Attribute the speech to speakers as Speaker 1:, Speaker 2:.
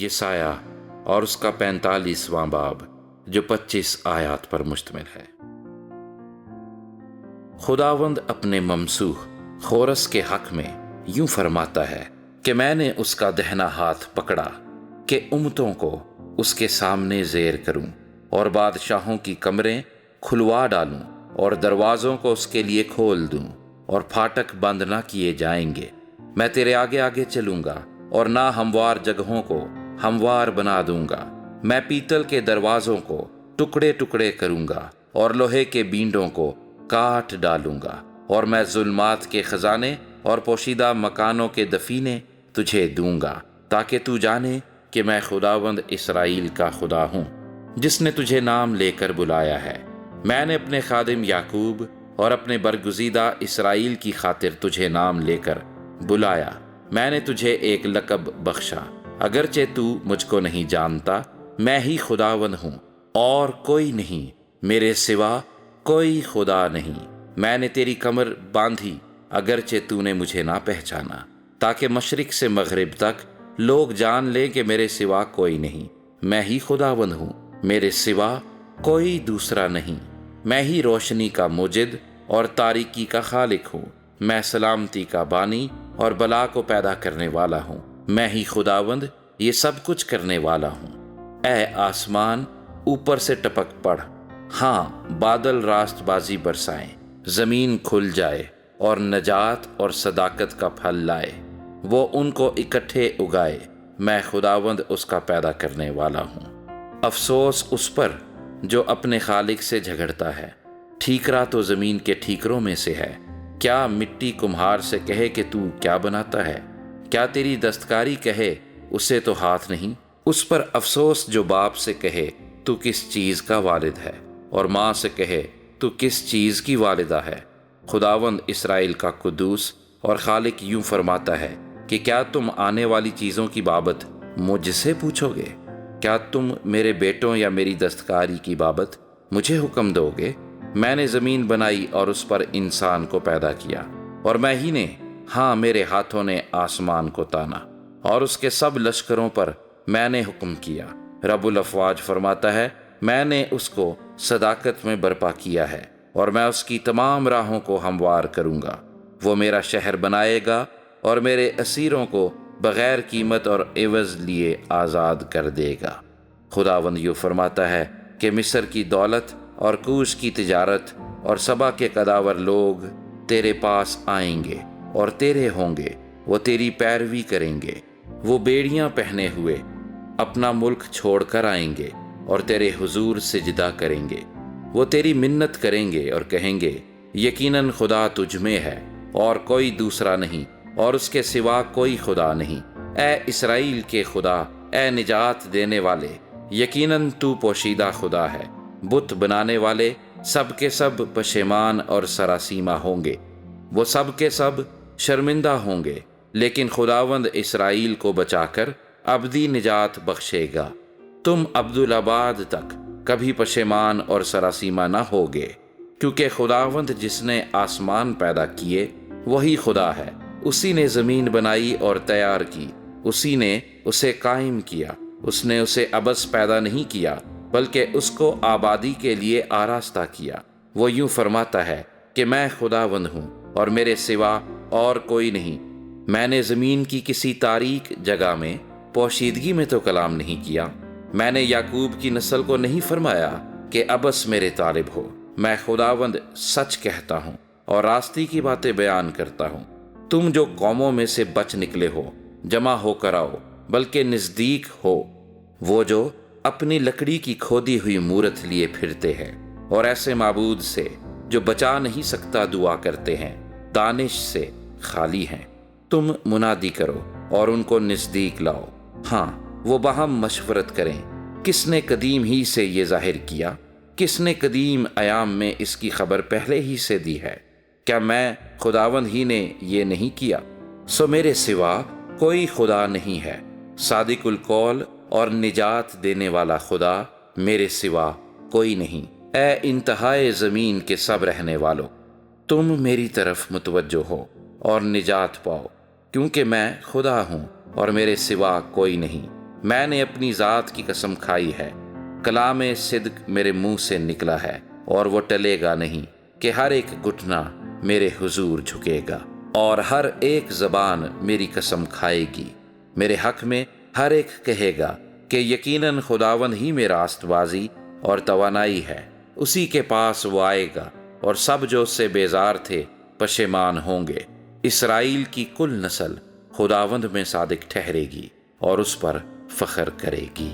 Speaker 1: یسایہ اور اس کا 45واں باب جو 25 آیات پر مشتمل ہے۔ خداوند اپنے ممسوح خورس کے حق میں یوں فرماتا ہے کہ میں نے اس کا دہنا ہاتھ پکڑا کہ امتوں کو اس کے سامنے زیر کروں اور بادشاہوں کی کمریں کھلوا ڈالوں اور دروازوں کو اس کے لیے کھول دوں اور پھاٹک بند نہ کیے جائیں گے۔ میں تیرے آگے آگے چلوں گا اور نہ ہموار جگہوں کو ہموار بنا دوں گا۔ میں پیتل کے دروازوں کو ٹکڑے ٹکڑے کروں گا اور لوہے کے بینڈوں کو کاٹ ڈالوں گا، اور میں ظلمات کے خزانے اور پوشیدہ مکانوں کے دفینے تجھے دوں گا، تاکہ تو جانے کہ میں خداوند اسرائیل کا خدا ہوں، جس نے تجھے نام لے کر بلایا ہے۔ میں نے اپنے خادم یعقوب اور اپنے برگزیدہ اسرائیل کی خاطر تجھے نام لے کر بلایا۔ میں نے تجھے ایک لقب بخشا، اگرچہ تو مجھ کو نہیں جانتا۔ میں ہی خداوند ہوں اور کوئی نہیں، میرے سوا کوئی خدا نہیں۔ میں نے تیری کمر باندھی، اگرچہ تو نے مجھے نہ پہچانا، تاکہ مشرق سے مغرب تک لوگ جان لیں کہ میرے سوا کوئی نہیں۔ میں ہی خداوند ہوں، میرے سوا کوئی دوسرا نہیں۔ میں ہی روشنی کا موجد اور تاریکی کا خالق ہوں۔ میں سلامتی کا بانی اور بلا کو پیدا کرنے والا ہوں۔ میں ہی خداوند یہ سب کچھ کرنے والا ہوں۔ اے آسمان، اوپر سے ٹپک پڑ، ہاں بادل راست بازی برسائیں، زمین کھل جائے اور نجات اور صداقت کا پھل لائے، وہ ان کو اکٹھے اگائے۔ میں خداوند اس کا پیدا کرنے والا ہوں۔ افسوس اس پر جو اپنے خالق سے جھگڑتا ہے۔ ٹھیکرا تو زمین کے ٹھیکروں میں سے ہے۔ کیا مٹی کمہار سے کہے کہ تو کیا بناتا ہے؟ کیا تیری دستکاری کہے اسے تو ہاتھ نہیں؟ اس پر افسوس جو باپ سے کہے تو کس چیز کا والد ہے، اور ماں سے کہے تو کس چیز کی والدہ ہے۔ خداوند اسرائیل کا قدوس اور خالق یوں فرماتا ہے کہ کیا تم آنے والی چیزوں کی بابت مجھ سے پوچھو گے؟ کیا تم میرے بیٹوں یا میری دستکاری کی بابت مجھے حکم دو گے؟ میں نے زمین بنائی اور اس پر انسان کو پیدا کیا، اور میں ہی نے، ہاں میرے ہاتھوں نے آسمان کو تانا، اور اس کے سب لشکروں پر میں نے حکم کیا۔ رب الافواج فرماتا ہے، میں نے اس کو صداقت میں برپا کیا ہے، اور میں اس کی تمام راہوں کو ہموار کروں گا۔ وہ میرا شہر بنائے گا اور میرے اسیروں کو بغیر قیمت اور عوض لیے آزاد کر دے گا۔ خداوند یوں فرماتا ہے کہ مصر کی دولت اور کوش کی تجارت اور سبا کے قداور لوگ تیرے پاس آئیں گے اور تیرے ہوں گے، وہ تیری پیروی کریں گے۔ وہ بیڑیاں پہنے ہوئے اپنا ملک چھوڑ کر آئیں گے اور تیرے حضور سجدہ کریں گے۔ وہ تیری منت کریں گے اور کہیں گے، یقیناً خدا تجھ میں ہے اور کوئی دوسرا نہیں، اور اس کے سوا کوئی خدا نہیں۔ اے اسرائیل کے خدا، اے نجات دینے والے، یقیناً تو پوشیدہ خدا ہے۔ بت بنانے والے سب کے سب پشیمان اور سراسیمہ ہوں گے، وہ سب کے سب شرمندہ ہوں گے، لیکن خداوند اسرائیل کو بچا کر ابدی نجات بخشے گا۔ تم عبدالآباد تک کبھی پشیمان اور سراسیمہ نہ ہوگے، کیونکہ خداوند جس نے آسمان پیدا کیے وہی خدا ہے۔ اسی نے زمین بنائی اور تیار کی، اسی نے اسے قائم کیا۔ اس نے اسے عبث پیدا نہیں کیا، بلکہ اس کو آبادی کے لیے آراستہ کیا۔ وہ یوں فرماتا ہے کہ میں خداوند ہوں اور میرے سوا اور کوئی نہیں۔ میں نے زمین کی کسی تاریک جگہ میں پوشیدگی میں تو کلام نہیں کیا۔ میں نے یعقوب کی نسل کو نہیں فرمایا کہ عبث میرے طالب ہو۔ میں خداوند سچ کہتا ہوں اور راستی کی باتیں بیان کرتا ہوں۔ تم جو قوموں میں سے بچ نکلے ہو، جمع ہو کر آؤ، بلکہ نزدیک ہو۔ وہ جو اپنی لکڑی کی کھودی ہوئی مورت لیے پھرتے ہیں اور ایسے معبود سے جو بچا نہیں سکتا دعا کرتے ہیں، دانش سے خالی ہیں۔ تم منادی کرو اور ان کو نزدیک لاؤ، ہاں وہ باہم مشورت کریں۔ کس نے قدیم ہی سے یہ ظاہر کیا؟ کس نے قدیم ایام میں اس کی خبر پہلے ہی سے دی ہے؟ کیا میں خداوند ہی نے یہ نہیں کیا؟ سو میرے سوا کوئی خدا نہیں ہے، صادق القول اور نجات دینے والا خدا میرے سوا کوئی نہیں۔ اے انتہائے زمین کے سب رہنے والو، تم میری طرف متوجہ ہو اور نجات پاؤ، کیونکہ میں خدا ہوں اور میرے سوا کوئی نہیں۔ میں نے اپنی ذات کی قسم کھائی ہے، کلام صدق میرے منہ سے نکلا ہے، اور وہ ٹلے گا نہیں کہ ہر ایک گھٹنا میرے حضور جھکے گا، اور ہر ایک زبان میری قسم کھائے گی۔ میرے حق میں ہر ایک کہے گا کہ یقیناً خداوند ہی میں راست بازی اور توانائی ہے، اسی کے پاس وہ آئے گا، اور سب جو اس سے بیزار تھے پشیمان ہوں گے۔ اسرائیل کی کل نسل خداوند میں صادق ٹھہرے گی اور اس پر فخر کرے گی۔